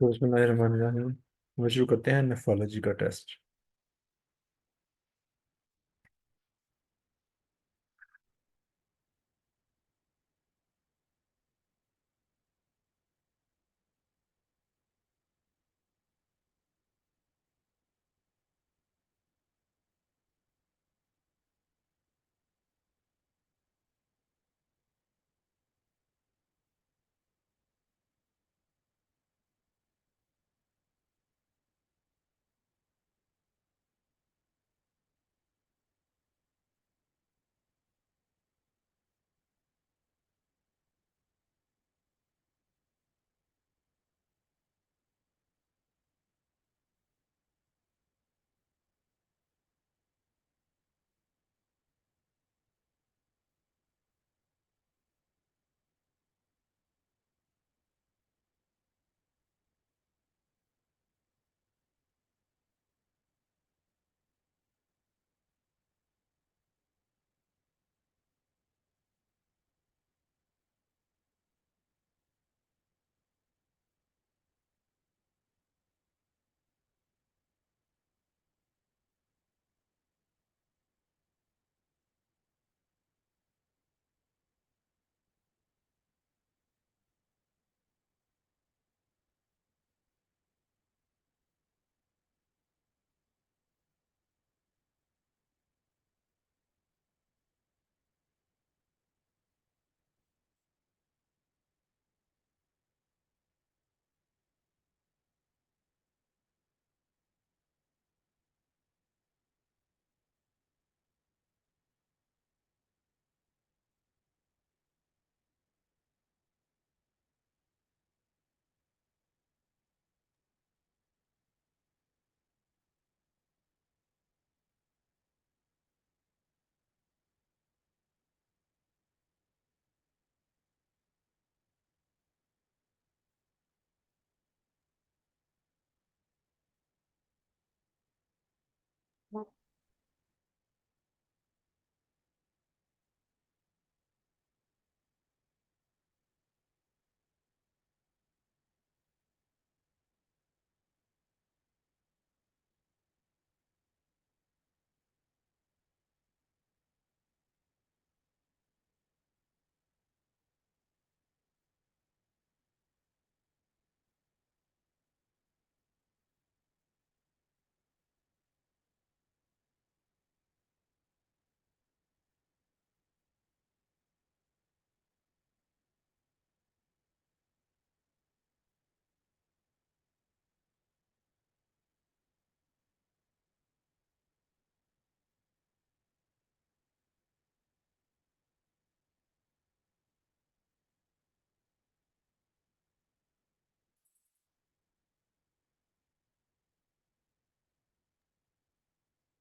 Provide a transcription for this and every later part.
तो उसमें बिस्मिल्लाहिर्रहमानिर्रहीम। वो शुरू करते हैं नेफ्रोलॉजी का टेस्ट।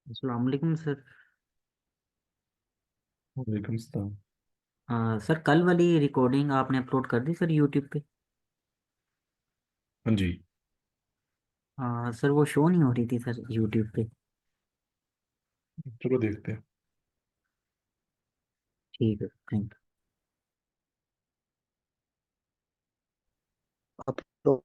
अस्सलाम वालेकुम सर। वालेकुम सलाम। सर कल वाली रिकॉर्डिंग आपने अपलोड कर दी सर यूट्यूब पे। हाँ जी। सर वो शो नहीं हो रही थी सर यूट्यूब पे। चलो देखते हैं। ठीक है, थैंक आप तो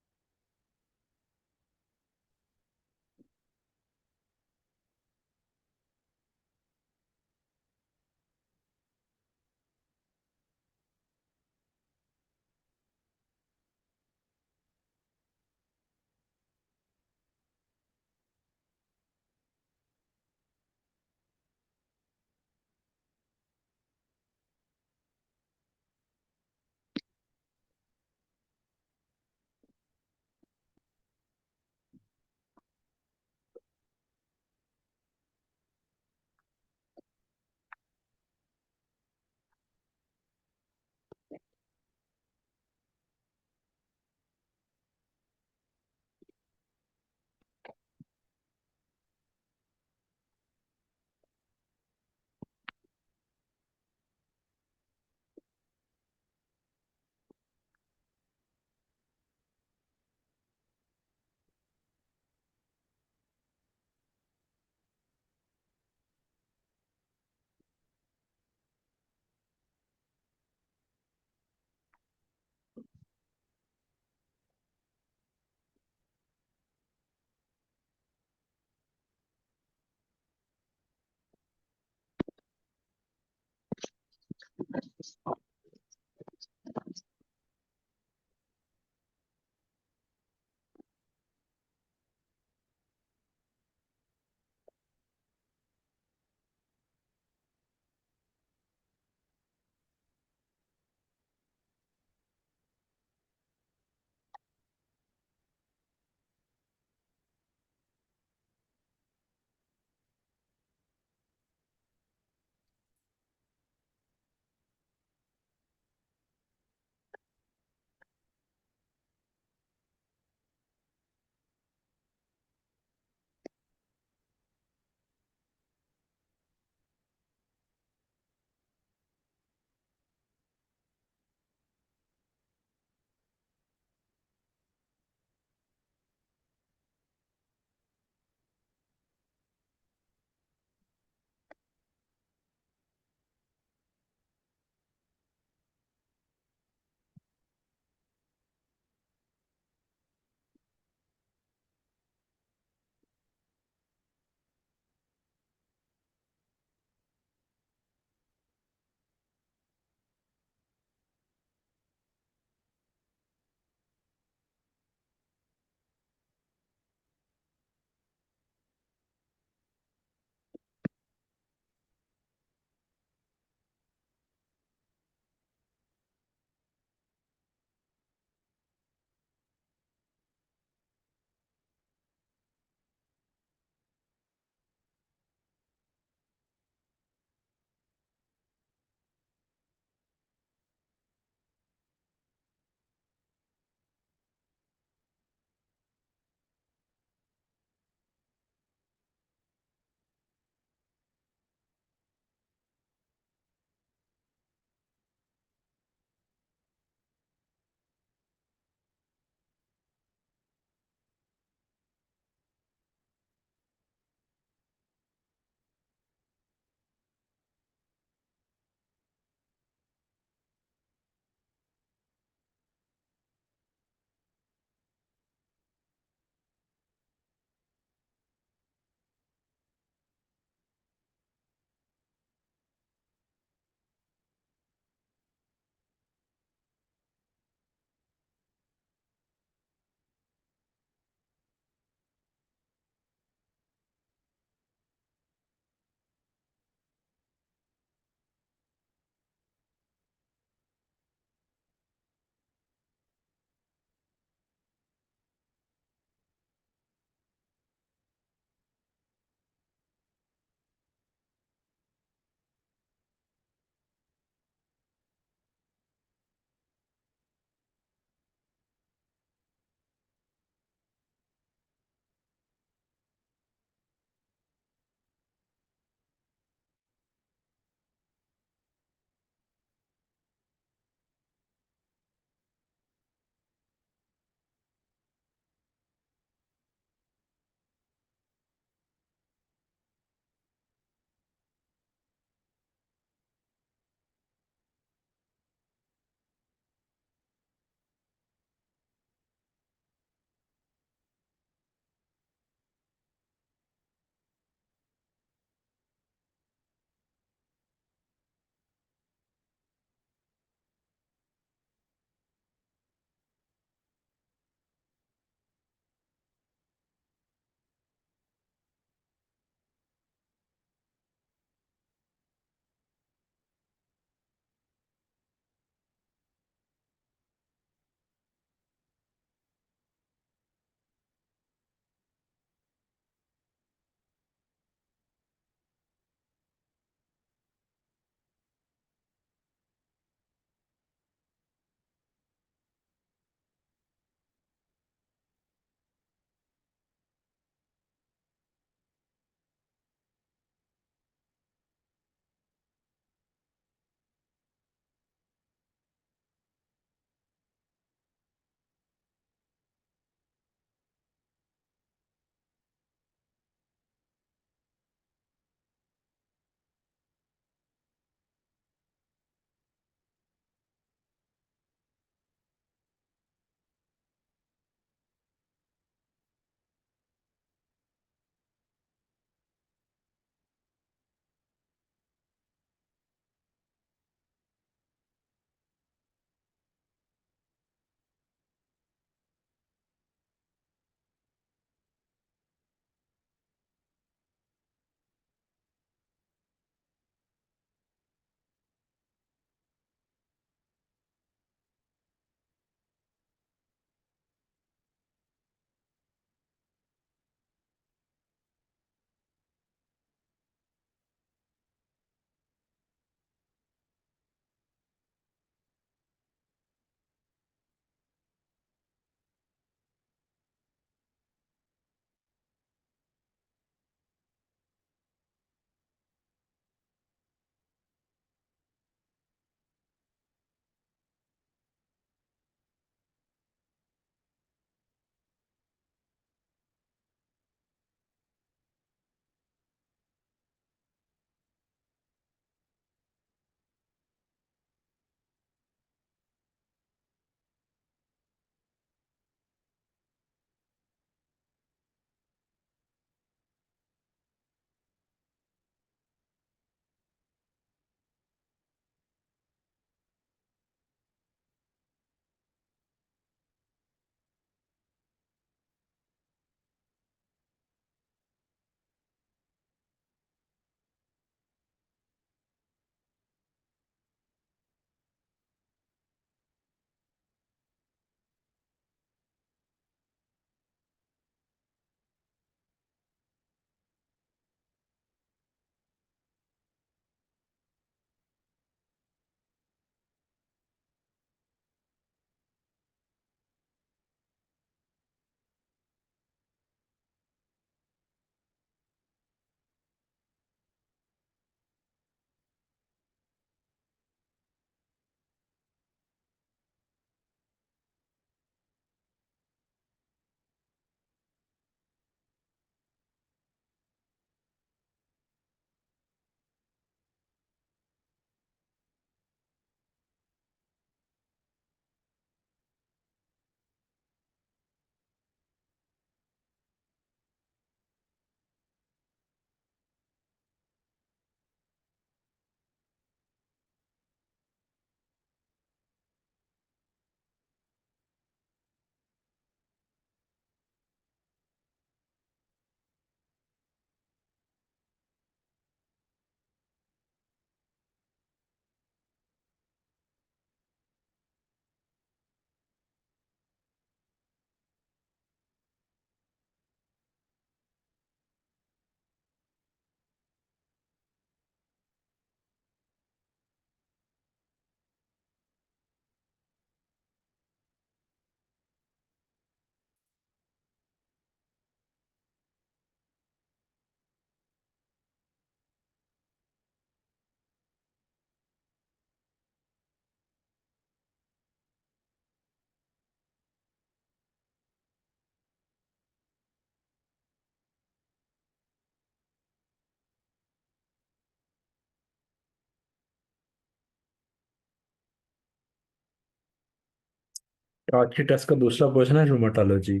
आखिरी टेस्ट का दूसरा क्वेश्चन है रूमेटोलॉजी।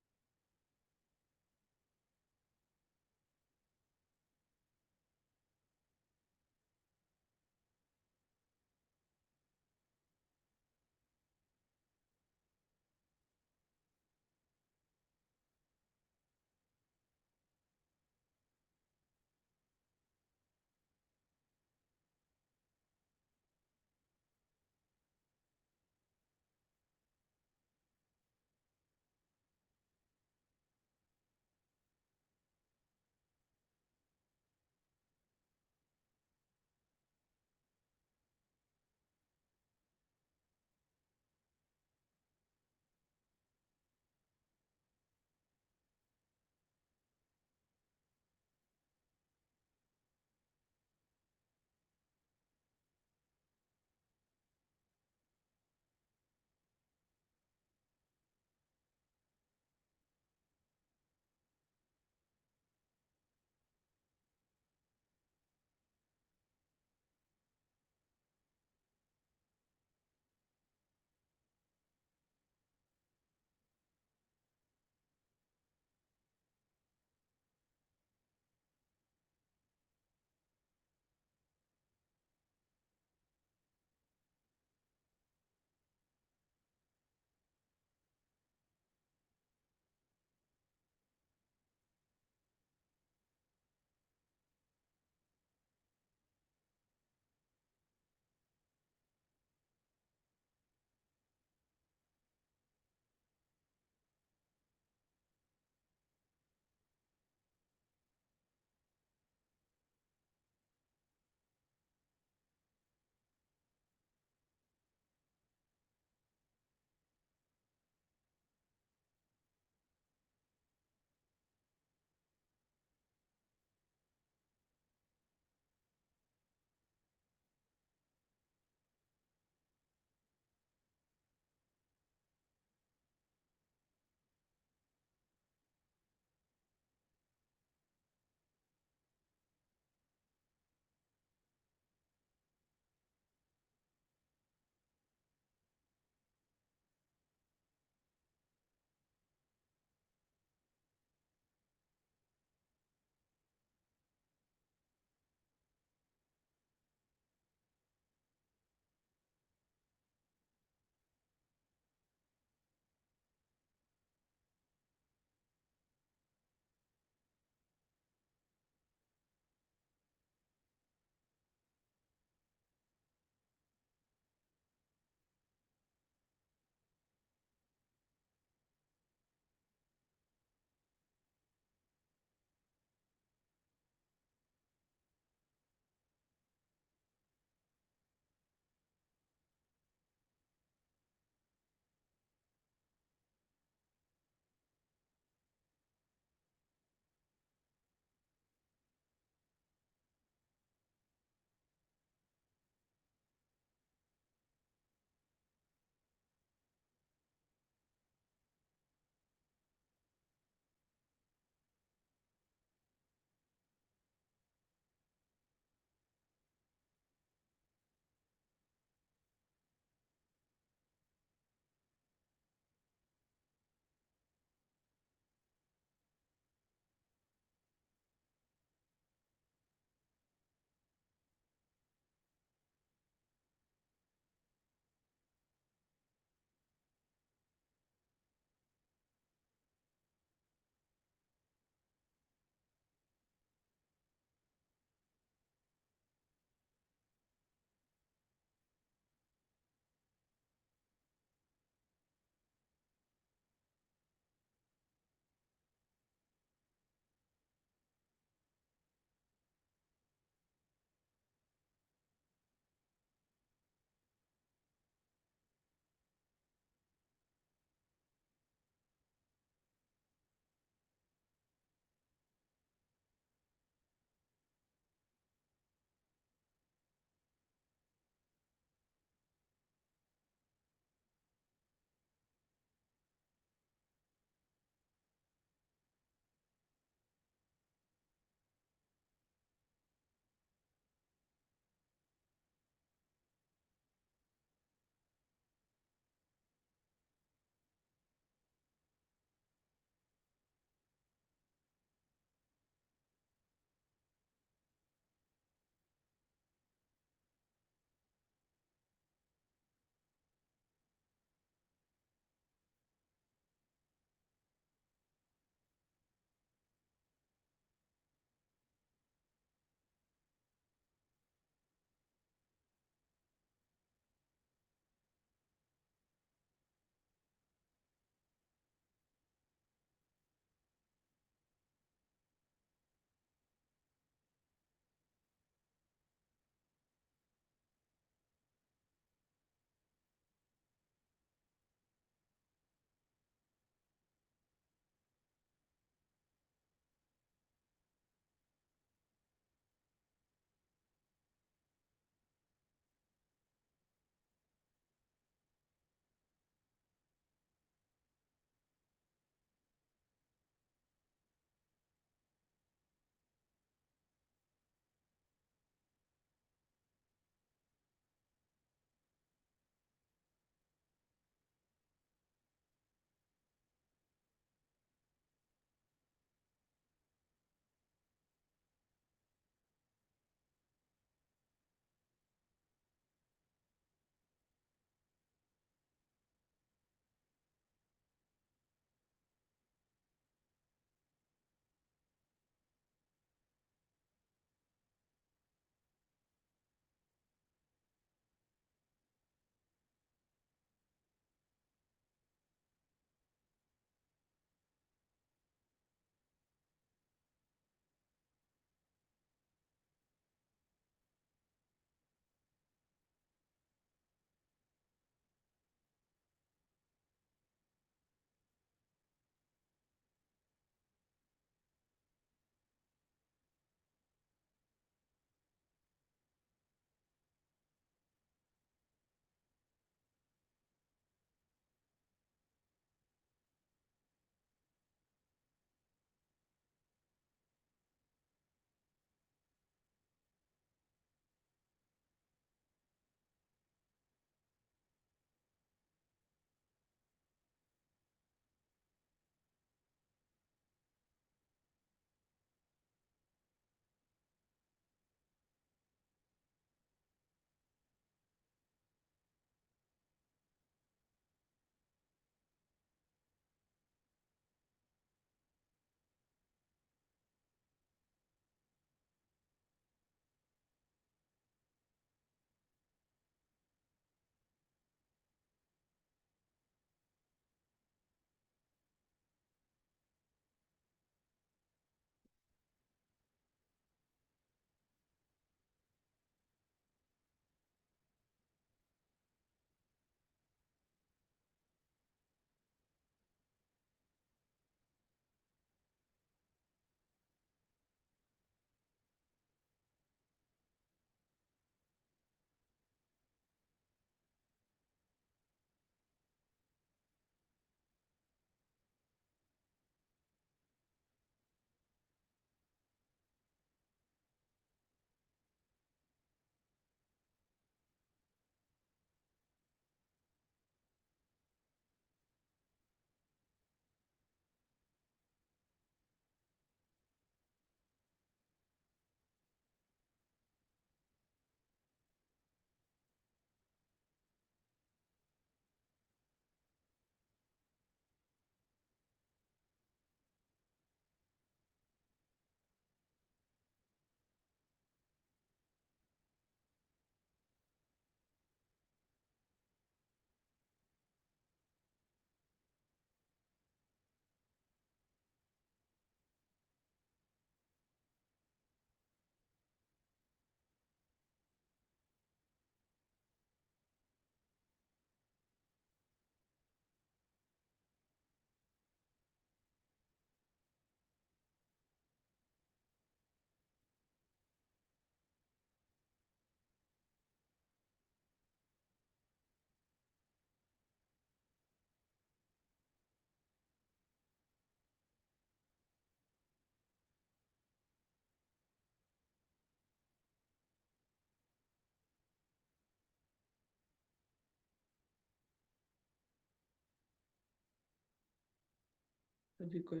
सर जी कोई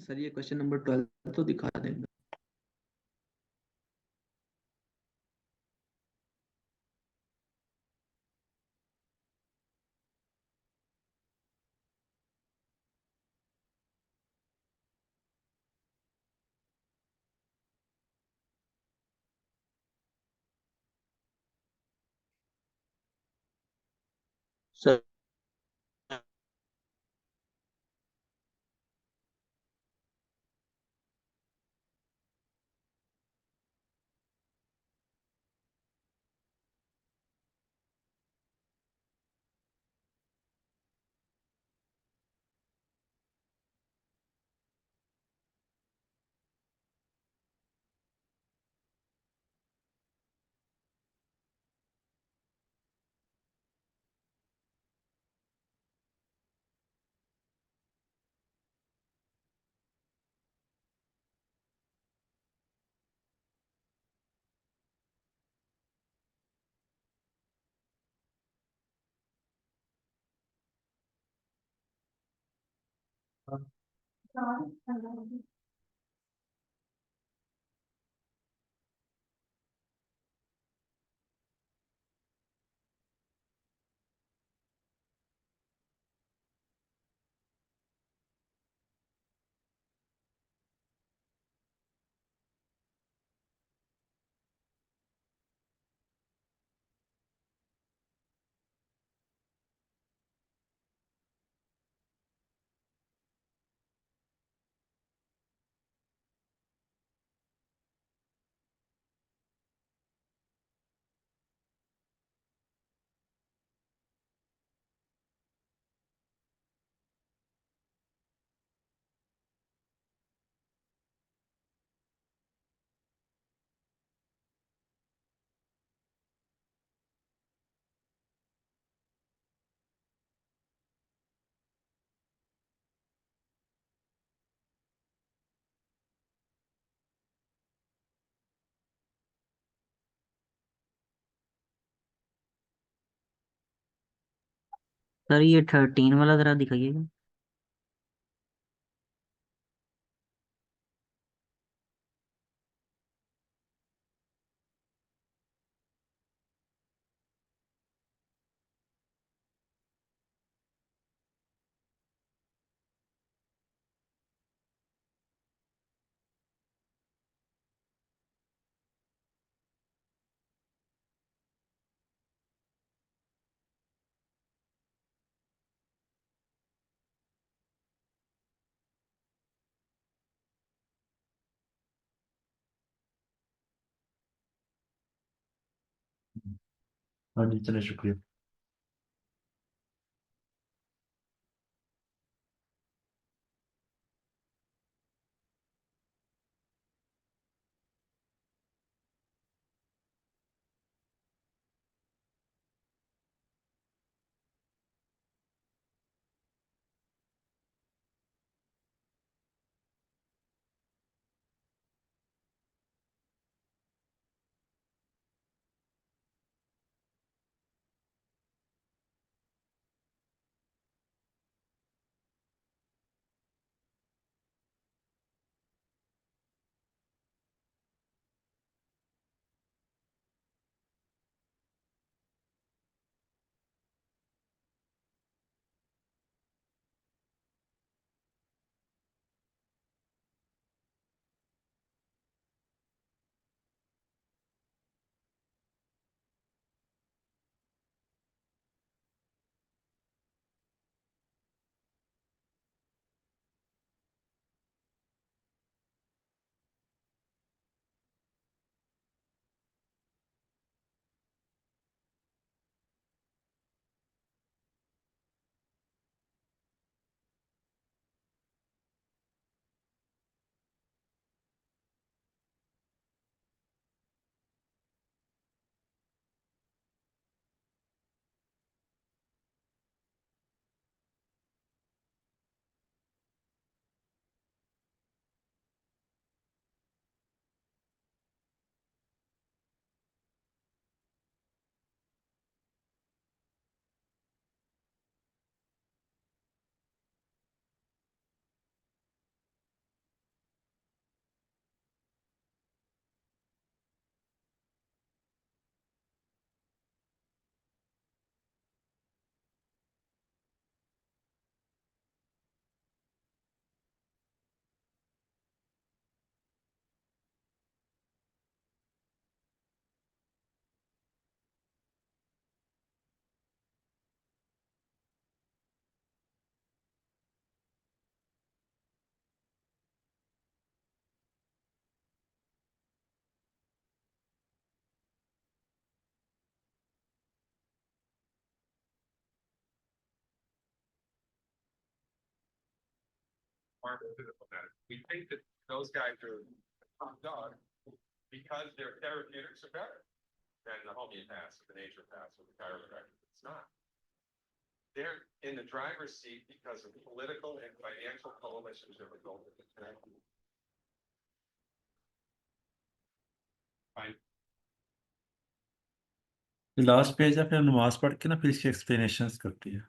सर ये क्वेश्चन नंबर 12 तो दिखा देंगे। सर सर ये 13 वाला जरा दिखाइएगा। हाँ जी, चलिए, शुक्रिया। pharmaceutical medicine. We think that those guys are the top dog because their therapeutics are better than the homeopaths or the naturopaths or the chiropractors. It's not. They're in the driver's seat because of political and financial coalitions that result in the Fine. Last page है, फिर नमाज पढ़ के ना फिर इसकी explanations करती है।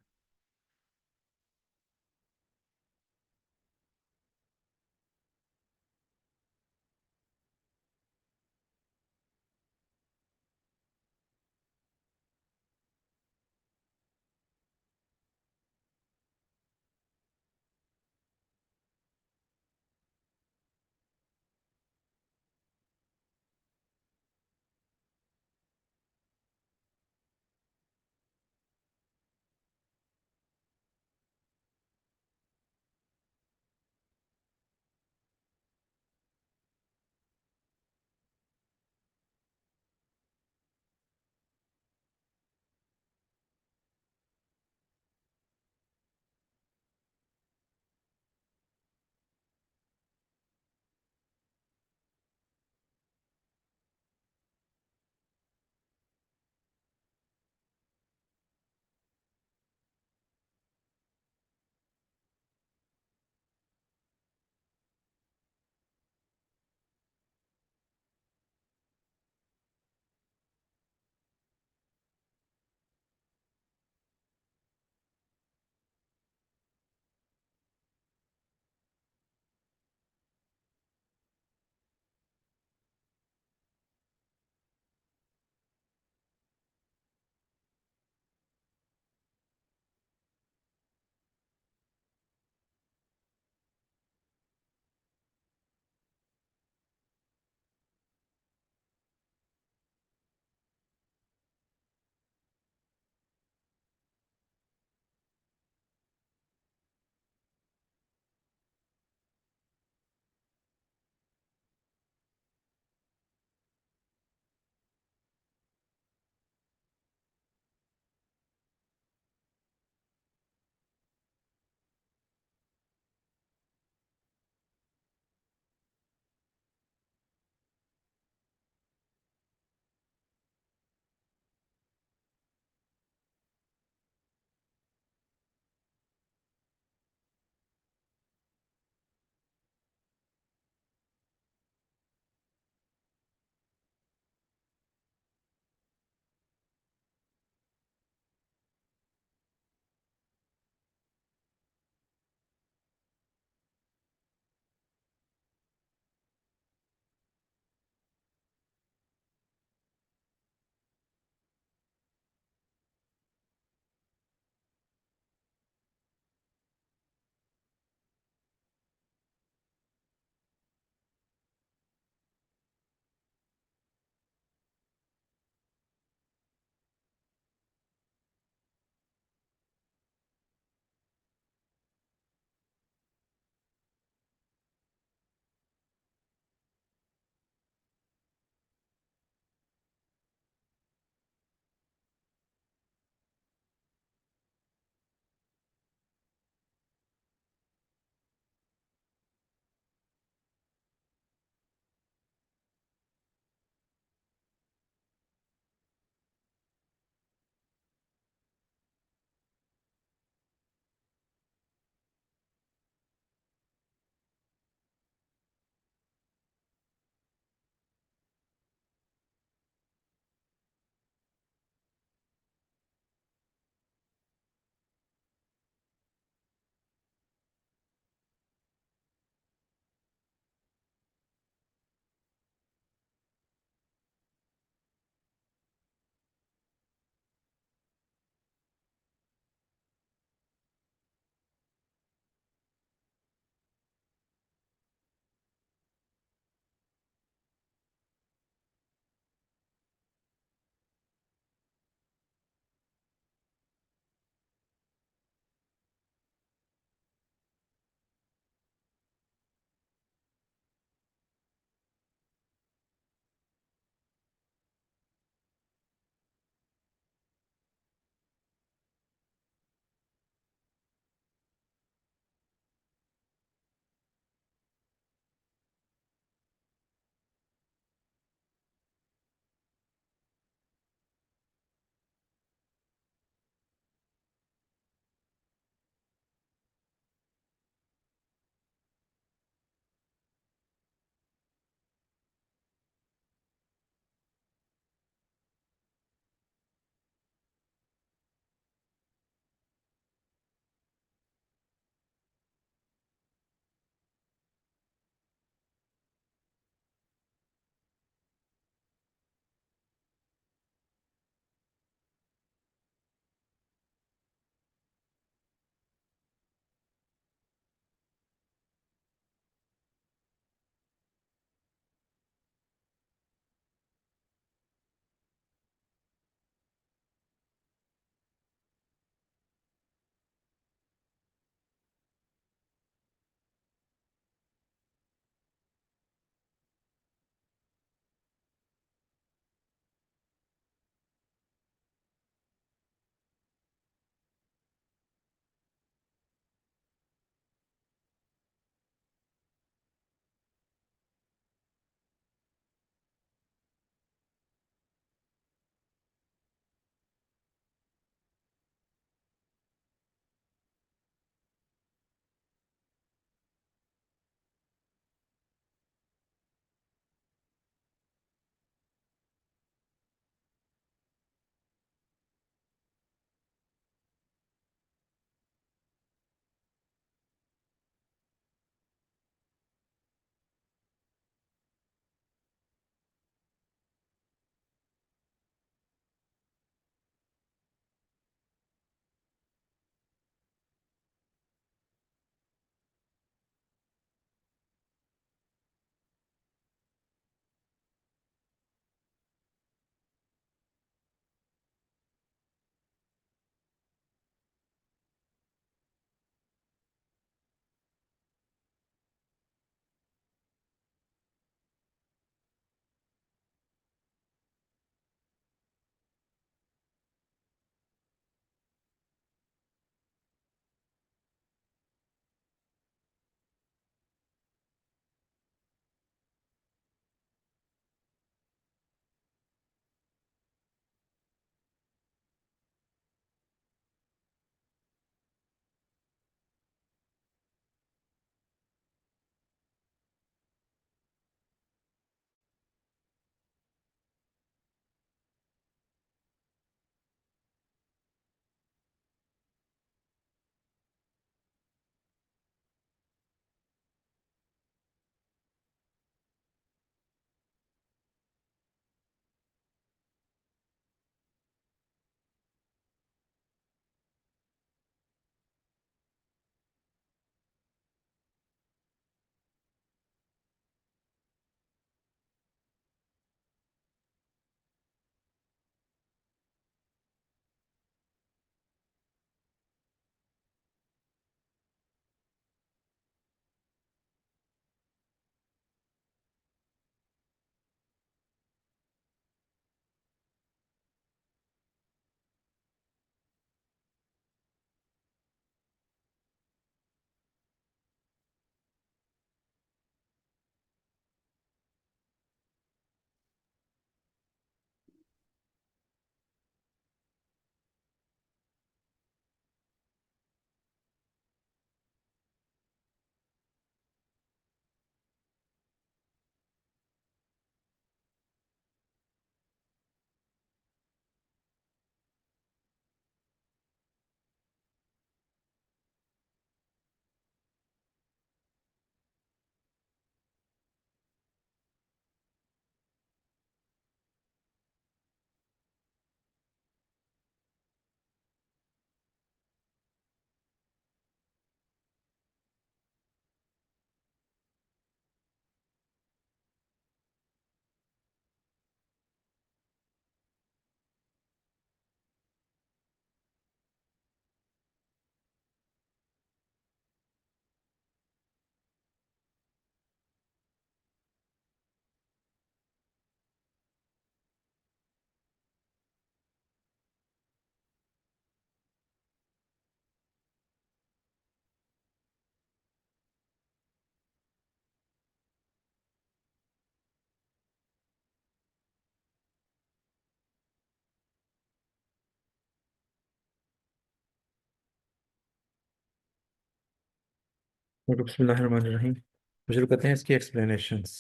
बिस्मिल्लाहिर्रहमानिर्रहीम। तो शुरू करते हैं इसकी एक्सप्लेनेशंस।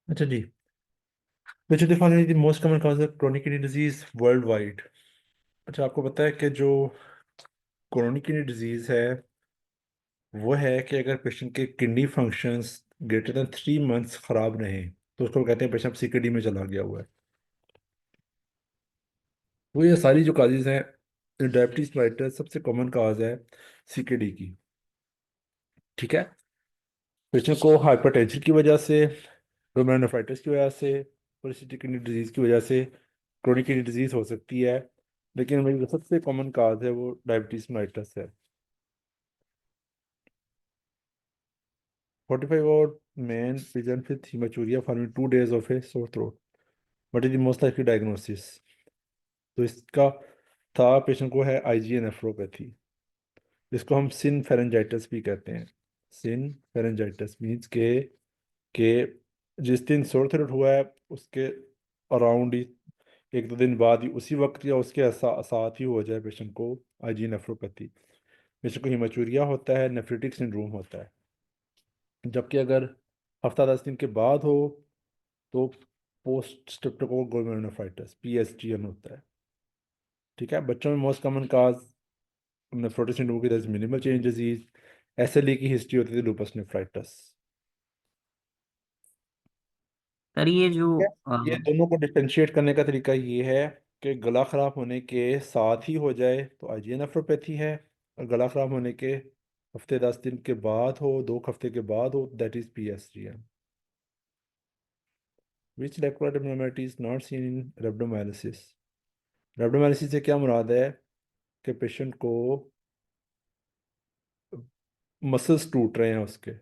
अच्छा जी, which of the following is the most common cause of chronic kidney disease worldwide. अच्छा, आपको पता है कि जो क्रोनिक किडनी डिजीज है वो है कि अगर पेशेंट के kidney functions greater than 3 months खराब रहें तो उसको कहते हैं पेशेंट सीकेडी में चला गया हुआ है। वो ये सारी जो काजेज हैं, डायबिटीज मेलिटस सबसे कॉमन काज है सीकेडी की। ठीक है, पेशेंट को हाइपरटेंशन की वजह से, glomerulonephritis की वजह से, पॉलीसिस्टिक किडनी डिजीज की वजह से क्रोनिक किडनी डिजीज हो सकती है, लेकिन मेरी जो सबसे कॉमन काज है वो डायबिटीज मेलिटस है। 45 men present with hematuria following 2 days of a sore throat. What is the most likely diagnosis? तो इसका था पेशेंट को है आईजीए नेफ्रोपैथी, जिसको हम सिन फेरेंजाइटिस भी कहते हैं। सिन फेरेंजाइटिस मीन्स के जिस दिन सोर थ्रोट हुआ है उसके अराउंड ही 1-2 दिन बाद ही, उसी वक्त या उसके साथ ही हो जाए पेशेंट को आईजी नेफ्रोपैथी। पेशेंट को हिमाचूरिया होता है, नेफ्रिटिक सिंड्रोम होता है। जबकि अगर हफ्ता 10 दिन के बाद हो तो पोस्ट स्ट्रेप्टोकोकल ग्लोमेरुलोनेफ्राइटिस पीएसजीएन होता है। ठीक है, बच्चों में most common cause nephrotic syndrome की मिनिमल चेंज डिजीज, एसएलई की हिस्ट्री होती थी लूपस नेफ्राइटिस। सर ये जो ये दोनों को डिफरेंशिएट करने का तरीका ये है कि गला खराब होने के साथ ही हो जाए तो आईजीए नेफ्रोपैथी है, और गला खराब होने के हफ्ते 10 दिन के बाद हो, 2 हफ्ते के बाद हो, that is PSGM. Which electrolyte abnormality is not seen in rhabdomyolysis? rhabdomyolysis से क्या मुराद है कि पेशेंट को मसल्स टूट रहे हैं उसके।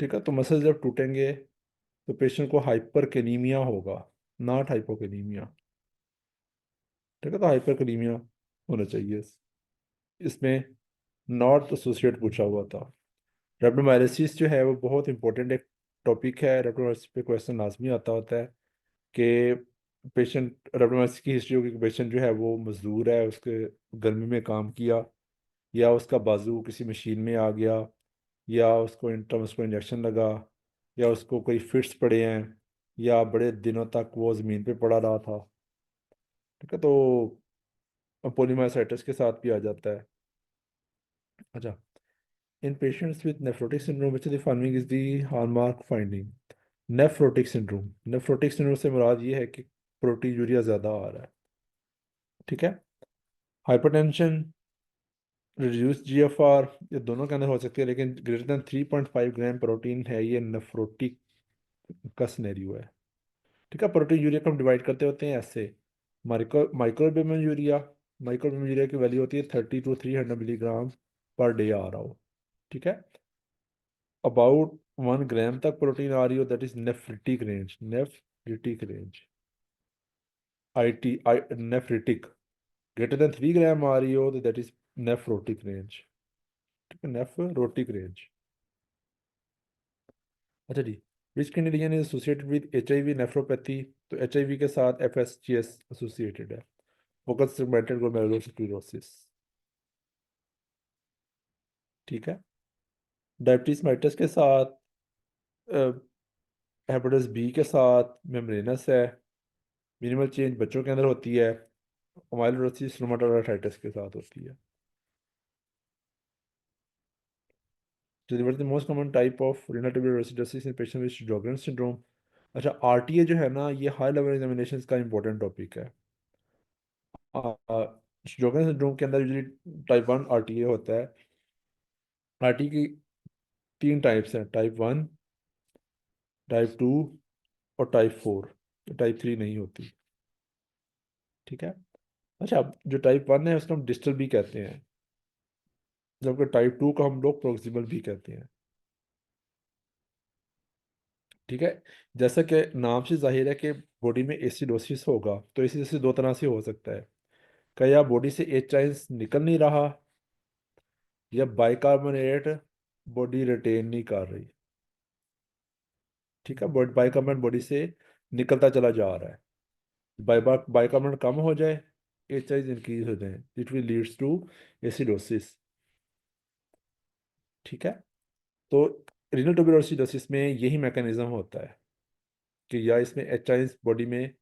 ठीक है, तो मसल्स जब टूटेंगे तो पेशेंट को हाइपरकेनीमिया होगा, नॉट हाइपोकेनीमिया। ठीक है, तो हाइपरकेनीमिया होना चाहिए। इसमें नॉट एसोसिएट पूछा हुआ था। रेप्टोमायलिसिस जो है वो बहुत इंपॉर्टेंट एक टॉपिक है। रेप्टोमायलिसिस पे क्वेश्चन लाजमी आता होता है कि पेशेंट रेप्टोमायलिसिस की हिस्ट्री होगी कि पेशेंट जो है वो मजदूर है, उसके गर्मी में काम किया, या उसका बाजू किसी मशीन में आ गया, या उसको इंजेक्शन लगा, या उसको कोई फिट्स पड़े हैं, या बड़े दिनों तक वो ज़मीन पे पड़ा रहा था। ठीक है, तो पोलीमाइसाइटिस के साथ भी आ जाता है। अच्छा, in patients with nephrotic syndrome which of the following is the hallmark finding? Nephrotic syndrome से मुराद ये है कि प्रोटीयूरिया ज़्यादा आ रहा है। ठीक है, हाइपरटेंशन, रिड्यूस जीएफआर, ये दोनों के अंदर हो सकती है, लेकिन ग्रेटर देन 3.5 ग्राम प्रोटीन है, ये नेफ्रोटिक का सिनेरियो है। ठीक है, प्रोटीन यूरिया को हम डिवाइड करते होते हैं ऐसे, माइक्रोबियम यूरिया, माइक्रोबियम यूरिया की वैल्यू होती है 30 to 300 मिलीग्राम पर डे आ रहा हो। ठीक है, अबाउट 1 ग्राम तक प्रोटीन आ रही हो that is nephritic range, I nephritic. Greater than 3 ग्राम आ रही हो तो दैट इज नेफ्रोटिक रेंज। ठीक है, नेफ्रोटिक रेंज। अच्छा जी, which kidney region is associated with HIV nephropathy? तो एचआईवी के साथ एफएसजीएस एसोसिएटेड है, फोकस सेगमेंटेड ग्लोमेरुलोस्क्लेरोसिस। ठीक है, डायबिटीज मेलिटस के साथ, हेपेटाइटिस बी के साथ मेम्ब्रेनस है, मिनिमल चेंज बच्चों के अंदर होती है, अमाइलोइडोसिस रूमेटोइड के साथ होती है। तो what is the most common type of renal tubular acidosis in patient with Sjogren's syndrome? अच्छा, आरटीए जो है ना ये हाई लेवल एग्जामिनेशन का इंपॉर्टेंट टॉपिक है। Sjogren's syndrome के अंदर यूजली टाइप 1 आरटीए होता है। आरटीए की 3 टाइप्स हैं, टाइप 1, टाइप 2 और टाइप 4। टाइप 3 नहीं होती। ठीक है, अच्छा, जो टाइप 1 है उसको हम डिस्टल भी कहते हैं, जबकि टाइप 2 को हम लोग प्रोक्सिमल भी कहते हैं। ठीक है, जैसा कि नाम से जाहिर है कि बॉडी में एसिडोसिस होगा, तो एसिडोसिस 2 तरह से हो सकता है। क्या बॉडी से एच आयंस निकल नहीं रहा, या बाइकार्बोनेट बॉडी रिटेन नहीं कर रही। ठीक है, बाइकार्बोनेट बॉडी से निकलता चला जा रहा है। बाइकार्बोनेट कम हो जाए HIs इंक्रीज हो जाए, it will leads to acidosis. ठीक है, तो रीनल ट्यूबुलर एसिडोसिस में यही मैकेनिज्म होता है कि या इसमें HIs बॉडी में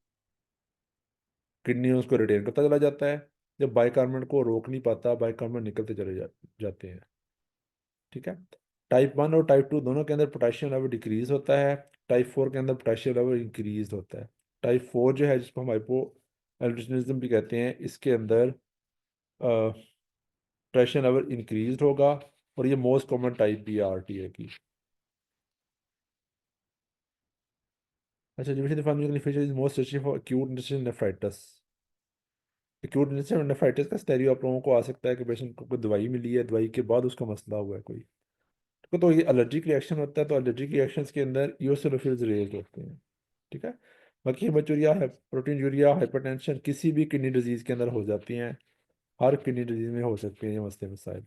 किडनी उसको रिटेन करता चला जाता है, जब बाइकार्बोनेट को रोक नहीं पाता बाइकार्बोनेट निकलते चले जाते हैं। ठीक है, टाइप 1 और टाइप 2 दोनों के अंदर पोटेशियम लेवल डिक्रीज होता है, टाइप 4 के अंदर पोटेशियम लेवल इंक्रीज होता है। टाइप 4 जो है जिसको हम हाइपो एल्ड्रोजेनिज्म भी कहते हैं, इसके अंदर पोटेशियम लेवल इंक्रीज होगा, और ये मोस्ट कॉमन टाइप भी है RTA की। अच्छा, deficiency farming is most for acute intestinal nephritis. Acute intestinal nephritis का स्टेरियो आप लोगों को आ सकता है कि पेशेंट को कोई दवाई मिली है, दवाई के बाद उसका मसला हुआ है कोई, तो ये एलर्जिक रिएक्शन होता है, तो एलर्जिक रिएक्शंस के अंदर ईओसिनोफिल्स रेज होते हैं। ठीक है, बाकी हेमाटूरिया है, प्रोटीन यूरिया, हाइपरटेंशन किसी भी किडनी डिजीज के अंदर हो जाती हैं, हर किडनी डिजीज में हो सकते हैं ये मसले मसाइल,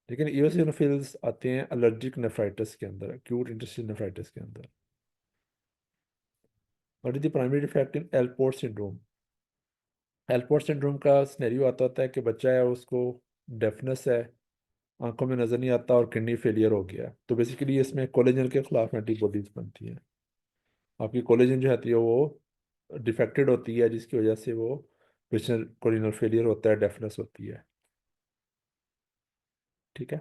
लेकिन ईओसिनोफिल्स आते हैं एलर्जिक नेफ्राइटिस के अंदर, एक्यूट इंटेस्टाइनल नेफ्राइटिस के अंदर। What is the primary defect in Alport syndrome? Alport syndrome का सिनेरियो आता होता है कि बच्चा है, उसको डेफनेस है, आंखों में नज़र नहीं आता और किडनी फेलियर हो गया, तो बेसिकली इसमें कोलेजन के खिलाफ एंटीबॉडीज बनती हैं। आपकी कोलेजन जो होती है वो डिफेक्टेड होती है, जिसकी वजह से वो पेशेंट को रीनल फेलियर होता है, डेफनेस होती है। ठीक है,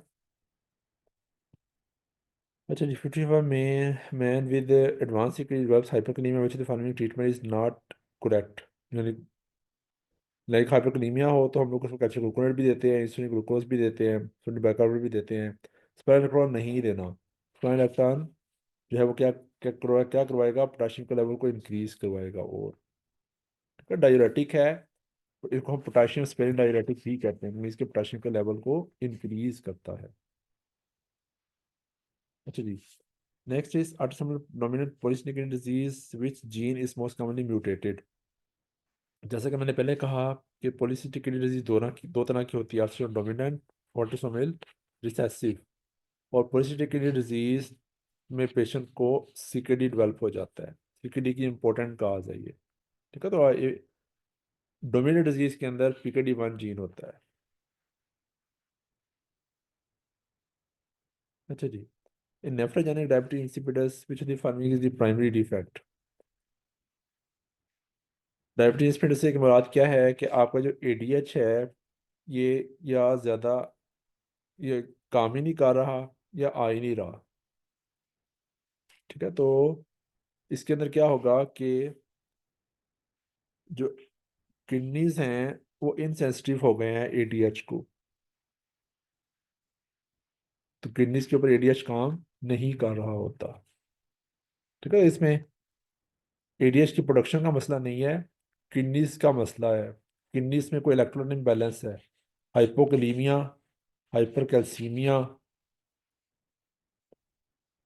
अच्छा जी, 55 में man with advance develops hyperkalaemia which the following treatment is not correct. यानी लाइक हाइपरकालीमिया हो तो हम लोग उसको कैल्शियम ग्लूकोनेट भी देते हैं, इंसुलिन ग्लूकोज भी देते हैं, सोडियम बाइकार्बोनेट भी देते हैं, स्पाइरोलेक्ट्रॉन नहीं देना। स्पाइरोलेक्ट्रॉन जो है वो क्या करवाएगा, पोटाशियम के लेवल को इंक्रीज करवाएगा, और डायूरेटिक है, तो इसको हम पोटाशियम स्पेरिंग डायूरेटिक भी कहते हैं, क्योंकि इसके पोटाशियम के लेवल को इंक्रीज करता है। अच्छा जी, next is autosomal dominant polycystic disease which gene is most commonly mutated. जैसा कि मैंने पहले कहा कि पॉलीसिस्टिक किडनी डिजीज दो तरह की होती है, ऑटोसोमल डोमिनेंट, ऑटोसोमल रिसेसिव। और पॉलीसिस्टिक किडनी डिजीज में पेशेंट को CKD डेवलप हो जाता है, CKD की इंपॉर्टेंट काज है ये। ठीक है, तो डोमिनेंट डिजीज के अंदर PKD1 जीन होता है। अच्छा जी, in nephrogenic diabetes insipidus, which of the following is the primary defect? Diabetes insipidus से मुराद क्या है कि आपका जो ADH है ये या ज़्यादा ये काम ही नहीं कर रहा या आ ही नहीं रहा। ठीक है, तो इसके अंदर क्या होगा कि जो किडनीज हैं वो इनसेंसिटिव हो गए हैं ADH को, तो किडनीज के ऊपर ADH काम नहीं कर रहा होता। ठीक है, इसमें ADH की प्रोडक्शन का मसला नहीं है, किडनीज का मसला है। किडनीज में कोई इलेक्ट्रोलाइट इम्बैलेंस है, हाइपोकलीमिया, हाइपरकैल्सीमिया।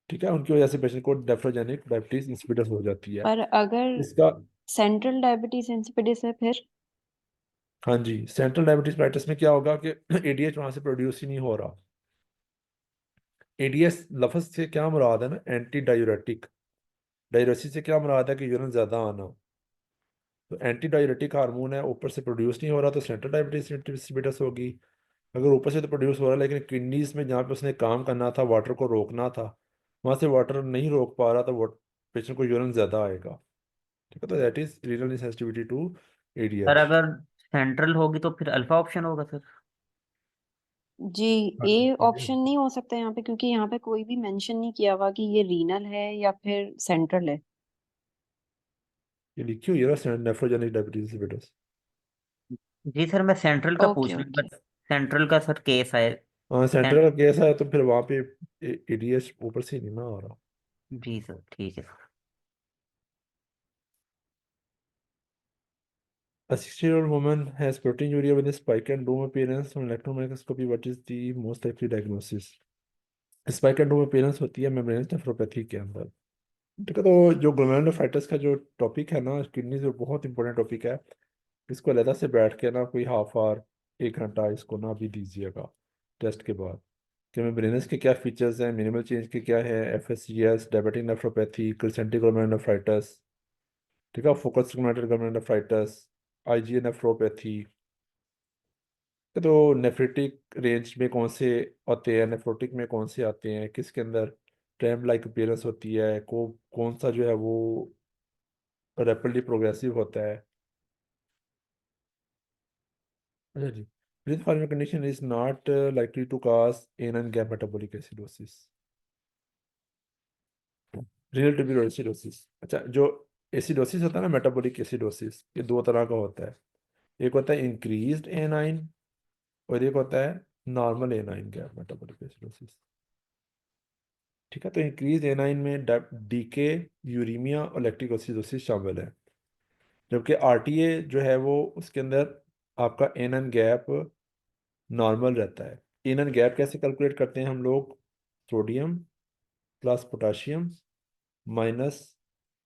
ठीक है, उनकी वजह से पेशेंट को नेफ्रोजेनिक डायबिटीज इंसिपिडस हो जाती है। पर अगर इसका सेंट्रल डायबिटीज इंसिपिडिस है फिर? हाँ जी, सेंट्रल डायबिटीज प्राइटिस में क्या होगा कि ADH वहां से प्रोड्यूस ही नहीं हो रहा। ADS लफ्ज से क्या मुराद है ना, एंटी डायूरेटिक। डायूरेसिस से क्या मुराद है कि यूरिन ज्यादा आना, तो एंटी डायूरेटिक हार्मोन है, ऊपर से प्रोड्यूस नहीं हो रहा तो सेंट्रल डायबिटीज इंसिपिडस होगी। अगर ऊपर से तो प्रोड्यूस हो रहा है लेकिन किडनीज में जहाँ पे उसने काम करना था, वाटर को रोकना था, वहां से वाटर नहीं रोक पा रहा, तो वो पेशेंट को यूरिन ज्यादा आएगा। ठीक है, तो that is renal insensitivity to sir ADH। अगर सेंट्रल होगी तो फिर अल्फा ऑप्शन होगा सर। जी, ए ऑप्शन नहीं हो सकता यहाँ पे, क्योंकि यहाँ पे कोई भी मेंशन नहीं किया हुआ कि ये रीनल है या फिर सेंट्रल है। ये लिखी हुई है ना, नेफ्रोजेनिक डायबिटीज इंसिपिडस। जी सर, मैं सेंट्रल का ओके पूछ रहा हूँ, ओके। बट सेंट्रल का सर केस है। हाँ, सेंट्रल सें- का केस है तो फिर वहाँ पे ADH ऊपर से नहीं ना आ रहा। जी सर, ठीक है sir. A 60-year-old woman has proteinuria with a spike and dome appearance on electron microscopy. What is the most likely diagnosis? Spike and dome appearance होती है मेम्ब्रेनस नेफ्रोपैथी के अंदर। ठीक है, तो जो ग्लोमेरुलोनेफ्राइटिस का जो टॉपिक है ना, किडनी से बहुत इंपॉर्टेंट टॉपिक है, इसको अलहदा से बैठ के ना कोई हाफ आवर 1 घंटा इसको ना भी दीजिएगा टेस्ट के बाद, कि मेम्ब्रेनस के क्या फीचर्स हैं, मिनिमल चेंज के क्या है, FSGS, diabetic nephropathy, crescentic glomerulonephritis. ठीक है, फोकस ग्लोमेरुलोनेफ्राइटिस, IgA नेफ्रोपैथी। तो नेफ्रिटिक रेंज में कौन से आते हैं, नेफ्रोटिक में कौन से आते हैं, किसके अंदर ट्रैम्प लाइक अपीयरेंस होती है, कौन सा जो है वो रैपिडली प्रोग्रेसिव होता है। अच्छा जी, breath forming condition is not likely to cause anion gap metabolic acidosis, relative to acidosis. अच्छा, जो एसिडोसिस होता है ना, मेटाबॉलिक एसिडोसिस, ये दो तरह का होता है। एक होता है इंक्रीज्ड एनाइन और एक होता है normal anion gap metabolic acidosis. ठीक है, तो इंक्रीज एनाइन में डीके, यूरीमिया और लैक्टिक एसिडोसिस शामिल है, जबकि आरटीए जो है वो उसके अंदर आपका एनाइन गैप नॉर्मल रहता है। एनाइन गैप कैसे कैलकुलेट करते हैं हम लोग? Sodium plus potassium minus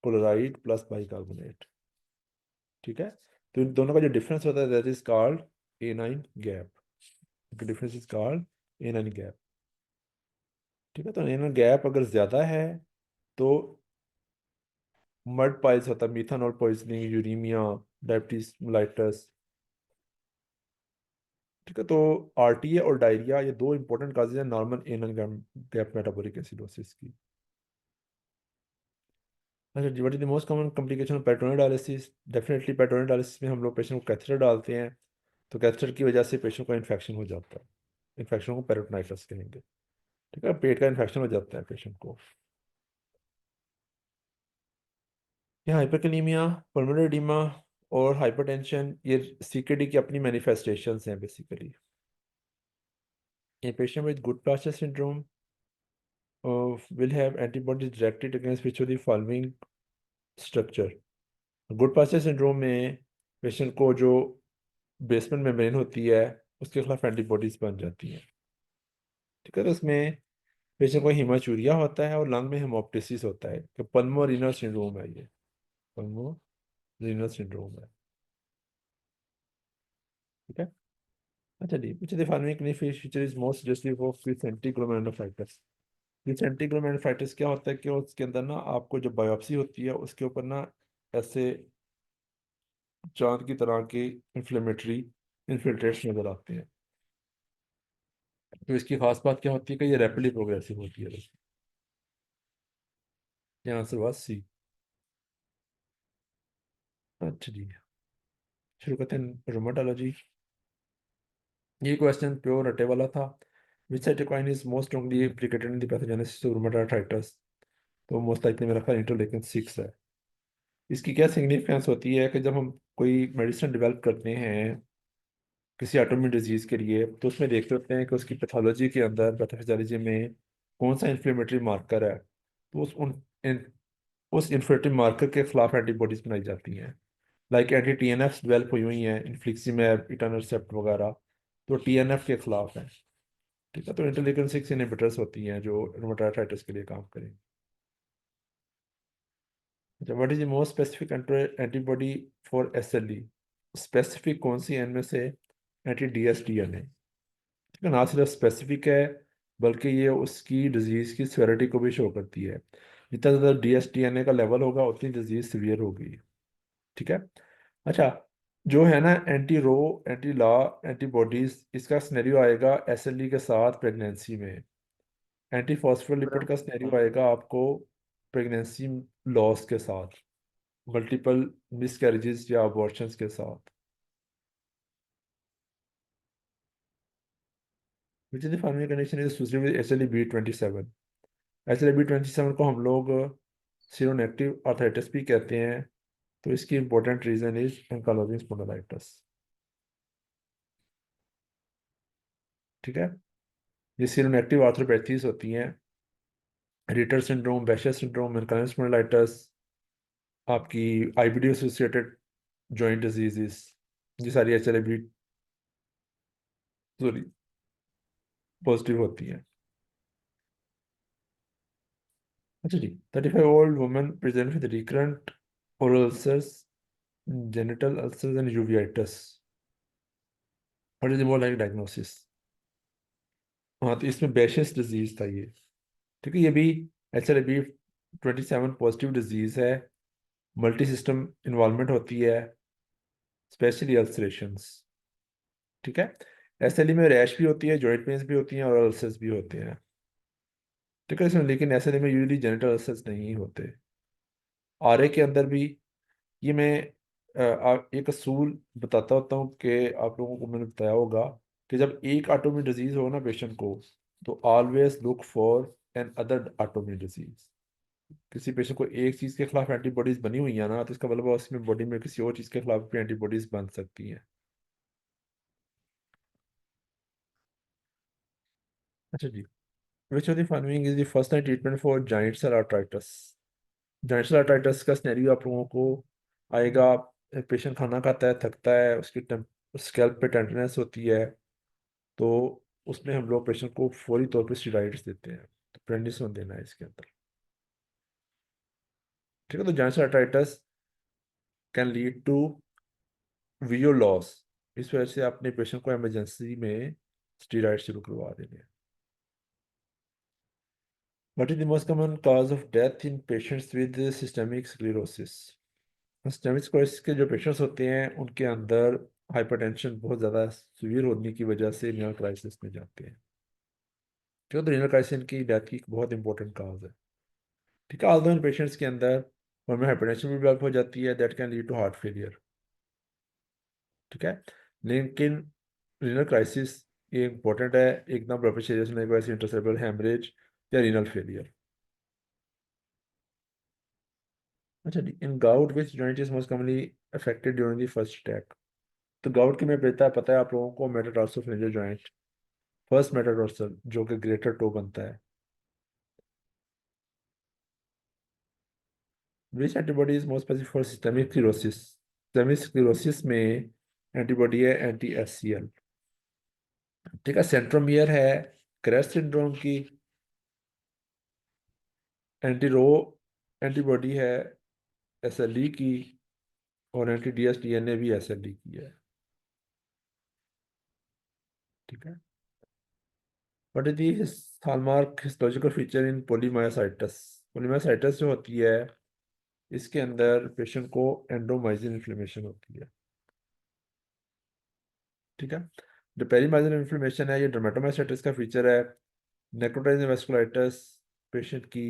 chloride plus bicarbonate. ठीक है, तो इन दोनों का जो डिफरेंस होता है that is called anion gap. Difference is called anion gap. ठीक है, तो एनाइन गैप अगर ज़्यादा है तो मड पाइल्स होता है, methanol poisoning, uraemia, diabetes mellitus। ठीक है, तो आरटीए और डायरिया ये दो इंपॉर्टेंट काजेज हैं normal anion gap metabolic acidosis की। अच्छा जी, what is the most common complication of peritoneal dialysis? Definitely peritoneal dialysis में हम लोग पेशेंट को कैथेटर डालते हैं, तो कैथेटर की वजह से पेशेंट को इन्फेक्शन हो जाता है। इन्फेक्शन को पेरिटोनाइटिस कहेंगे। ठीक है, पेट का इन्फेक्शन हो जाता है पेशेंट को। यहाँ हाइपरकैलेमिया, पल्मोनरी एडिमा और हाइपरटेंशन ये सीकेडी की अपनी मैनिफेस्टेशंस हैं basically. A patient with good Pasteur syndrome will have antibodies directed against which of the following structure? Goodpasture syndrome में पेशेंट को जो बेसमेंट मेम्ब्रेन होती है उसके खिलाफ एंटीबॉडीज बन जाती हैं। ठीक है, तो उसमें पेशेंट को हीमाचूरिया होता है और लंग में हेमोप्टिसिस होता है, तो पल्मोरेनल सिंड्रोम है ये, पल्मोरेनल सिंड्रोम है। ठीक है, अच्छा जी, which of the following clinical feature is most suggestive of recent glomerulonephritis? रिसेंट्री ग्लोमेरुलोनेफ्राइटिस क्या होता है कि उसके अंदर ना आपको जो बायोप्सी होती है उसके ऊपर ना ऐसे चांद की तरह के इन्फ्लेमेटरी इन्फिल्ट्रेट्स नजर आते हैं। तो इसकी खास बात क्या होती है कि ये रैपिडली प्रोग्रेसिव होती है। ये आंसर हुआ सी। अच्छा जी, शुरू करते हैं रोमाटोलॉजी। ये क्वेश्चन प्योर रटे वाला था। Which cytokine is most strongly implicated in the pathogenesis of rheumatoid arthritis? तो मोस्ट लाइकली मेरा ख्याल इंटरलेकिन 6 है। इसकी क्या सिग्निफिकेंस होती है कि जब हम कोई मेडिसिन डेवलप करते हैं किसी ऑटोइम्यून डिजीज के लिए, तो उसमें देखते होते हैं कि उसकी पैथोलॉजी के अंदर, पैथोफिजियोलॉजी में कौन सा इन्फ्लेमेटरी मार्कर है, तो उस इन्फ्लेमेटरी मार्कर के खिलाफ एंटीबॉडीज बनाई जाती हैं। लाइक एंटी टीएनएफ डेवलप हुई हुई हैं, इन्फ्लिक्सिमैब, इटानरसेप्ट वगैरह, तो टीएनएफ के खिलाफ है। ठीक है, तो इंटरलेकिन 6 इनहिबिटर्स होती हैं जो रूमेटॉइड आर्थराइटिस के लिए काम करें। अच्छा, what is the most specific antibody for SLE? Specific कौन सी है इनमें से? एंटी डीएसडीएन है। ठीक है, ना सिर्फ स्पेसिफिक है बल्कि ये उसकी डिजीज की सिवियरिटी को भी शो करती है। जितना ज़्यादा डीएसडीएनए का लेवल होगा उतनी डिजीज सीवियर होगी। ठीक है, अच्छा, जो है ना एंटी रो एंटी लॉ एंटीबॉडीज, इसका सिनेरियो आएगा एसएलई के साथ प्रेगनेंसी में। एंटी फॉस्फोलिपिड का सिनेरियो आएगा आपको प्रेगनेंसी लॉस के साथ, मल्टीपल मिसकैरेजेस या अबॉर्शंस के साथ। Which is the forming condition is associated with HLA-B27? HLA-B27 को हम लोग सीरोनेगेटिव आर्थराइटिस भी कहते हैं, तो इसकी important reason is ankylosing spondylitis. ठीक है, ये सीरोनेगेटिव आर्थरोपैथीज होती हैं, Reiter syndrome, Behcet syndrome, ankylosing spondylitis, आपकी IBD एसोसिएटेड जॉइंट डिजीजेस, ये सारी HLA-B सॉरी पॉजिटिव होती हैं। अच्छा जी, 35-year-old woman present with recurrent oral ulcers, genital ulcers and uveitis. What is the more likely diagnosis? हाँ, तो इसमें बेशस डिजीज था ये। ठीक है, ये भी HLA-B27 पॉजिटिव डिजीज है, मल्टी सिस्टम इन्वॉल्वमेंट होती है, स्पेशली अल्सरेशंस। ठीक है, एसएलई में रैश भी होती है, जॉइंट पेन्स भी होती हैं और अल्सर्स भी होते हैं। ठीक है, इसमें लेकिन एसएलई में यूजली जेनिटल अल्सर्स नहीं होते। आरए के अंदर भी ये मैं एक असूल बताता होता हूँ कि आप लोगों को मैंने बताया होगा कि जब एक ऑटोइम्यून डिजीज हो ना पेशेंट को, तो always look for another autoimmune disease. किसी पेशेंट को एक चीज़ के खिलाफ एंटीबॉडीज बनी हुई है ना, तो इसका मतलब है उसमें बॉडी में किसी और चीज़ के खिलाफ भी एंटीबॉडीज बन सकती हैं। अच्छा जी, which of the following is the first line treatment for giant cell arthritis? Giant cell arthritis का सिनेरियो आप लोगों को आएगा। पेशेंट खाना खाता है, थकता है, उसकी स्कैल्प पे टेंडरनेस होती है, तो उसमें हम लोग पेशेंट को फौरी तौर पे स्टेरॉइड्स देते हैं। तो प्रेडिनिसोन देना है इसके अंदर। ठीक है, तो giant cell arthritis can lead to visual loss. इस वजह से अपने पेशेंट को इमरजेंसी में स्टेरॉइड शुरू करवा देने हैं। What is the most common cause of death in patients with systemic sclerosis? Systemic sclerosis के जो पेशेंट्स होते हैं उनके अंदर हाइपरटेंशन बहुत ज़्यादा सीवियर होने की वजह से रीनल क्राइसिस में जाते हैं। ठीक है, तो रीनल क्राइसिस इनकी डेथ की एक बहुत इंपॉर्टेंट काज है। ठीक है, ऑल्दो इन पेशेंट्स के अंदर उनमें हाइपरटेंशन भी डेवलप हो जाती है, that can lead to heart failure. ठीक है, लेकिन रीनल क्राइसिस ये इंपॉर्टेंट है, एकदम ब्लड प्रेशर रेज होने की वजह से इंट्रासेरेब्रल हेमरेज या रीनल फेलियर। अच्छा, in gout which joint is most commonly affected during the first attack? तो गाउट की में पता है आप लोगों को मेटाटार्सोफेरेंजियल जॉइंट, फर्स्ट मेटाटार्सल जो कि ग्रेटर टो बनता है। Which antibody is most specific for systemic sclerosis? Systemic sclerosis में एंटीबॉडी है एंटी एचसीएल। ठीक है, सेंट्रोमियर है क्रेस्ट सिंड्रोम की, एंटी रो एंटीबॉडी है एसएलई की, और एंटी डीएसडीएनए भी एसएलई की है। ठीक है, what is the hallmark histological feature in polymyositis? Polymyositis जो होती है इसके अंदर पेशेंट को एंडोमाइसिन इन्फ्लेमेशन होती है। ठीक है, जो पेरीमाइसिन इन्फ्लेमेशन है ये डर्मेटोमाइसाइटिस का फीचर है। नेक्रोटाइजिंग वेस्कुलाइटिस पेशेंट की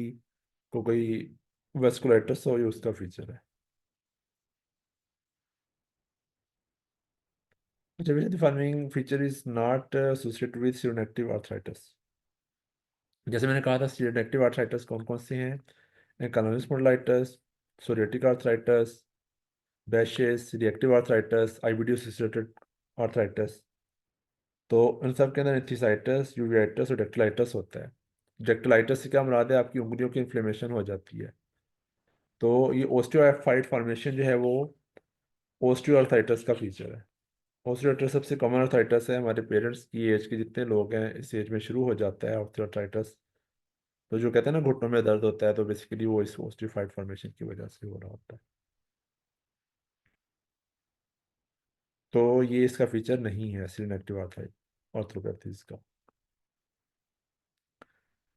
को कोई वेस्कुलाइटिस हो, ये उसका फीचर है। अच्छा, which of the following feature is not associated with seronegative arthritis? जैसे मैंने कहा था सीरोनेक्टिव आर्थराइटिस कौन कौन से हैं? Ankylosis spondylitis, psoriatic arthritis, Behcet's, reactive arthritis, IBD associated arthritis. तो इन सब के अंदर एंथीसाइटिस, यूवेटाइटिस और डेक्टिलाइटिस होता है। डेक्टिलाइटिस से क्या मुराद है? आपकी उंगलियों की इन्फ्लेमेशन हो जाती है। तो ये ओस्टियोफाइट फॉर्मेशन जो है वो ओस्टियोआर्थराइटिस का फीचर है। ऑस्टियोआर्थराइटिस सबसे कॉमन आर्थराइटिस है, हमारे पेरेंट्स की एज के जितने लोग हैं इस एज में शुरू हो जाता है ऑस्टियोआर्थराइटिस। तो जो कहते हैं ना घुटनों में दर्द होता है, तो बेसिकली वो इस ओस्टियोफाइट फॉर्मेशन की वजह से हो रहा होता है। तो ये इसका फीचर नहीं है सीरोनेक्टिव आर्थराइट ऑर्थोपैथीज का।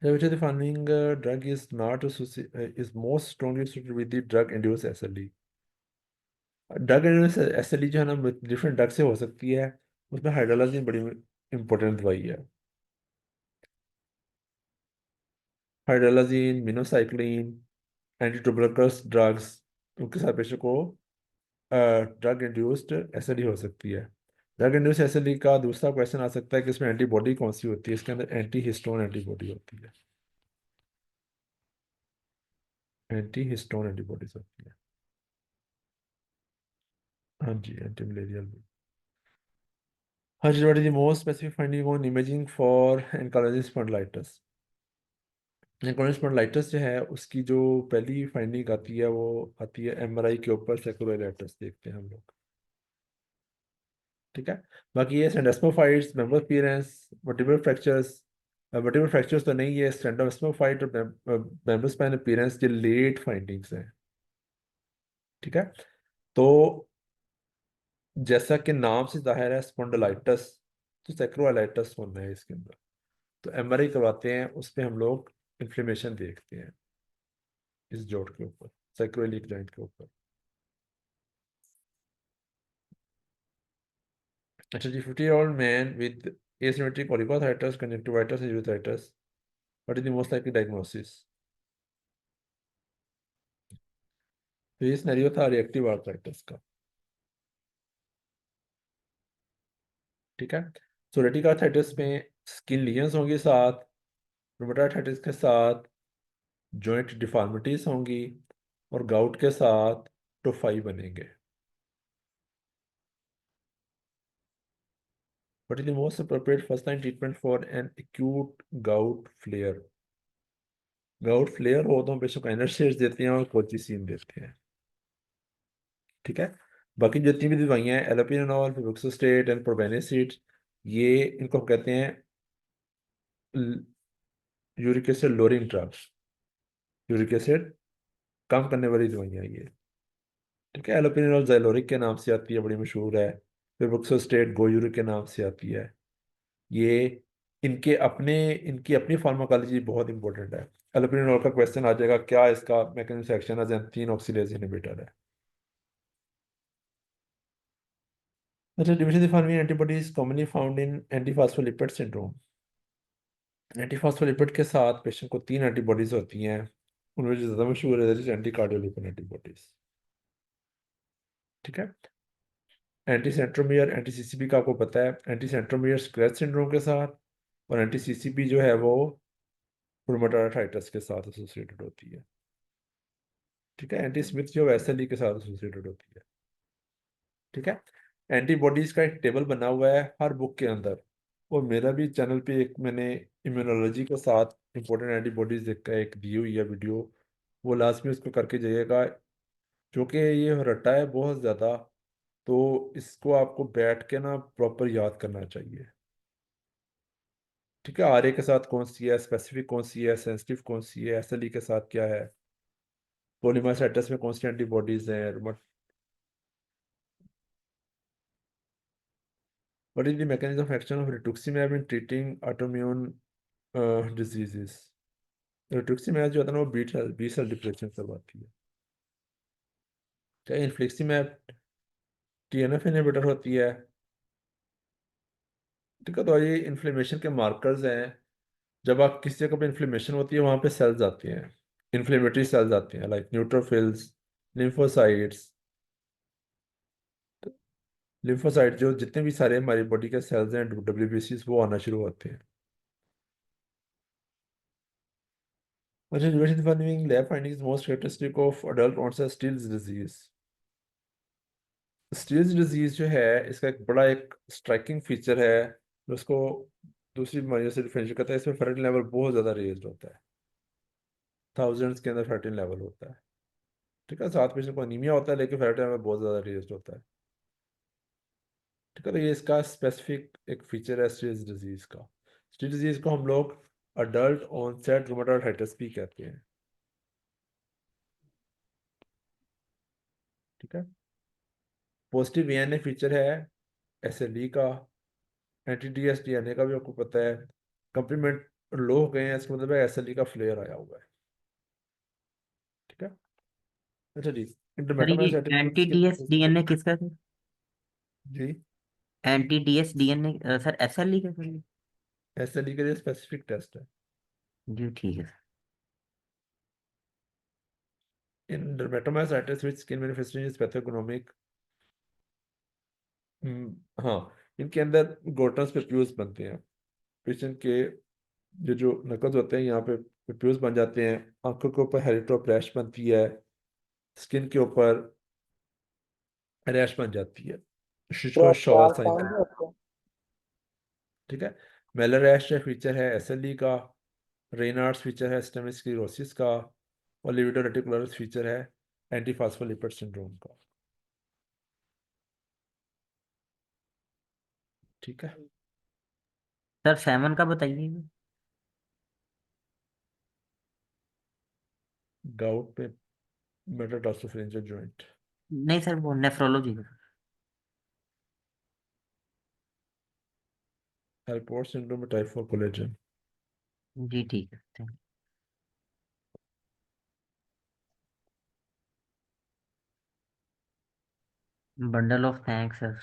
Which of the following drug is not is most strongly associated with the drug induced SLE? Drug induced SLE जो है ना डिफरेंट ड्रग से हो सकती है, उसमें हाइड्रोलाजिन बड़ी इंपॉर्टेंट दवाई है। Hydralazine, minocycline, anti tuberculous drugs, उनके साथ पेशेंट को ड्रग इंड्यूस्ड एसएलई हो सकती है। ड्रग इंड्यूस्ड एसएलई का दूसरा क्वेश्चन आ सकता है कि इसमें एंटीबॉडी कौन सी होती है? इसके अंदर एंटी हिस्टोन एंटीबॉडी होती है। एंटी हिस्टोन एंटीबॉडीज होती है। हाँ जी, एंटी मलेरियल भी। हाँ जी, what is the most specific finding on imaging for ankylosis spondylitis? Ankylosis spondylitis जो है उसकी जो पहली फाइंडिंग आती है वो आती है एमआरआई के ऊपर सेक्युलराइटिस देखते हैं हम लोग। ठीक है, बाकी ये सेंडेस्मोफाइट्स, मेंबर अपीयरेंस, वर्टिब्रल फ्रैक्चर्स तो नहीं है। सेंडेस्मोफाइट और मेंबर स्पाइन अपीयरेंस ये लेट फाइंडिंग्स हैं। ठीक है, तो जैसा कि नाम से जाहिर है स्पॉन्डिलाइटिस, तो सेक्रोलाइटिस होना है इसके अंदर। तो एमआरआई करवाते हैं, उस पर हम लोग इन्फ्लेमेशन देखते हैं इस जोड़ के ऊपर, सेक्रोइलिक जॉइंट के ऊपर। अच्छा जी, 50-year-old man with asymmetric oligoarthritis, conjunctivitis and uveitis. What is the most likely diagnosis? तो ये सिनेरियो था रिएक्टिव आर्थराइटिस का। ठीक है, सोरेटिक आर्थराइटिस में स्किन लीजन्स होंगी साथ, रूमेटॉइड आर्थराइटिस के साथ जॉइंट डिफॉर्मिटीज होंगी, और गाउट के साथ टोफाई बनेंगे। What is the most appropriate first line treatment for an acute gout flare? Gout flare हो तो हम पेशेंट को एनर्जेटिक्स देते हैं और कोचिसिन देते हैं। ठीक है, बाकी जितनी भी दवाइयाँ हैं, एलोपिरानॉल, फेविक्सोस्टेट एंड प्रोबेनिसिड, ये इनको हम कहते हैं uric acid lowering drugs, uric acid कम करने वाली दवाइयाँ ये। ठीक है, एलोपिरानॉल ज़ाइलोरिक के नाम से आती है, बड़ी मशहूर है। फेविक्सोस्टेट गोयूरिक के नाम से आती है। ये इनकी अपनी फार्माकोलॉजी बहुत इंपॉर्टेंट है। एलोपिरानॉल का क्वेश्चन आ जाएगा, क्या इसका मैकेनिज्म ऑफ एक्शन है, 3 ऑक्सीडेज इनहिबिटर है। अच्छा, deficiency forming antibodies commonly found in antiphospholipid syndrome. Antiphospholipid के साथ पेशेंट को 3 एंटीबॉडीज होती हैं, उनमें जो ज़्यादा मशहूर है एंटी कार्डियोलिपिड एंटीबॉडीज। ठीक है, एंटी सेंट्रोमियर, एंटी सीसीपी का आपको पता है, एंटी सेंट्रोमियर स्क्रैच सिंड्रोम के साथ, और एंटी सीसीपी जो है वो रूमेटॉइड आर्थराइटिस के साथ एसोसिएटेड होती है। ठीक है, एंटी स्मिथ जो एसएलई के साथ एसोसिएटेड होती है। ठीक है, एंटीबॉडीज का एक टेबल बना हुआ है हर बुक के अंदर, और मेरा भी चैनल पे एक मैंने इम्यूनोलॉजी के साथ इंपॉर्टेंट एंटीबॉडीज का एक दी हुई है वीडियो, वो लास्ट में उसको करके जाइएगा। जो कि ये रटा है बहुत ज़्यादा, तो इसको आपको बैठ के ना प्रॉपर याद करना चाहिए। ठीक है, आरए के साथ कौन सी है, स्पेसिफिक कौन सी है, सेंसिटिव कौन सी है, एसएलई के साथ क्या है, पोलीमाइसाइटिस में कौन सी एंटीबॉडीज हैं, what is the mechanism of action of rituximab in treating autoimmune diseases? rituximab जो होता है ना, वो बी सेल डिप्लेशन करवाती है। क्या इन्फ्लिक्सिमैब टीएनएफ इनहिबिटर होती है। ठीक है, तो ये इन्फ्लेमेशन के मार्कर्स हैं। जब आप किसी जगह पे इन्फ्लेमेशन होती है, वहाँ पे सेल्स आती हैं, इन्फ्लेमेटरी सेल्स आती हैं, लाइक न्यूट्रोफिल्स, लिम्फोसाइट्स। लिम्फोसाइट जो जितने भी सारे हमारी बॉडी के सेल्स हैं, डब्ल्यूबीसीज, वो आना शुरू होते हैं। अच्छा, university funding lab findings most characteristic of adult onset Still's disease. Still's disease जो है, इसका एक बड़ा एक स्ट्राइकिंग फीचर है जो उसको दूसरी बीमारियों से डिफरेंशिएट करता है, इसमें फर्टिलिटी लेवल बहुत ज़्यादा रेज्ड होता है, थाउजेंड्स के अंदर फर्टिलिटी लेवल होता है। ठीक है, साथ पेशेंट को अनीमिया होता है, लेकिन फर्टिलिटी लेवल बहुत ज़्यादा रेज्ड होता है। ठीक है, तो ये इसका स्पेसिफिक एक फीचर है स्टिल्स डिजीज का। स्टिल्स डिजीज को हम लोग अडल्ट ऑनसेट रूमेटॉइड आर्थराइटिस भी कहते हैं। ठीक है, पॉजिटिव वीएनए फीचर है एसएलई का, एंटी डीएस डीएनए का भी आपको पता है। कंप्लीमेंट लो हो गए हैं, इसका मतलब है एसएलई का फ्लेयर आया हुआ है। ठीक है, अच्छा जी, सर ये इंटरमेटामाइसाइटिस एंटी डीएस डीएनए किसका है? जी, anti DS DNA sir SLE का सर? एसएलई के लिए स्पेसिफिक टेस्ट है। जी ठीक है इन dermatomyositis which skin manifestation is pathognomic, हाँ, इनके अंदर गोटर्स पेप्यूल्स बनते हैं। पेशेंट के जो नकल्स होते हैं, यहाँ पे पेप्यूल्स बन जाते हैं, आंखों के ऊपर हेरिट्रोप रैश बनती है, स्किन के ऊपर रैश बन जाती है, क्या शॉवर चार साइन। पाँच होते हैं? ठीक है, मेलर रैश फीचर है एसएलई का, रेनार्ड्स फीचर है सिस्टेमिक स्क्लेरोसिस का, और लिविडो रेटिकुलरिस फीचर है एंटीफॉस्फोलिपिड सिंड्रोम का। ठीक है, सर 7 का बताइए। गाउट पे मेटाटार्सोफेरेंजियल जॉइंट, नहीं सर वो नेफ्रोलॉजी का। हेलपोर्ट सिंड्रोम में टाइप 4 कोलेजन। जी ठीक है, बंडल ऑफ थैंक्स सर।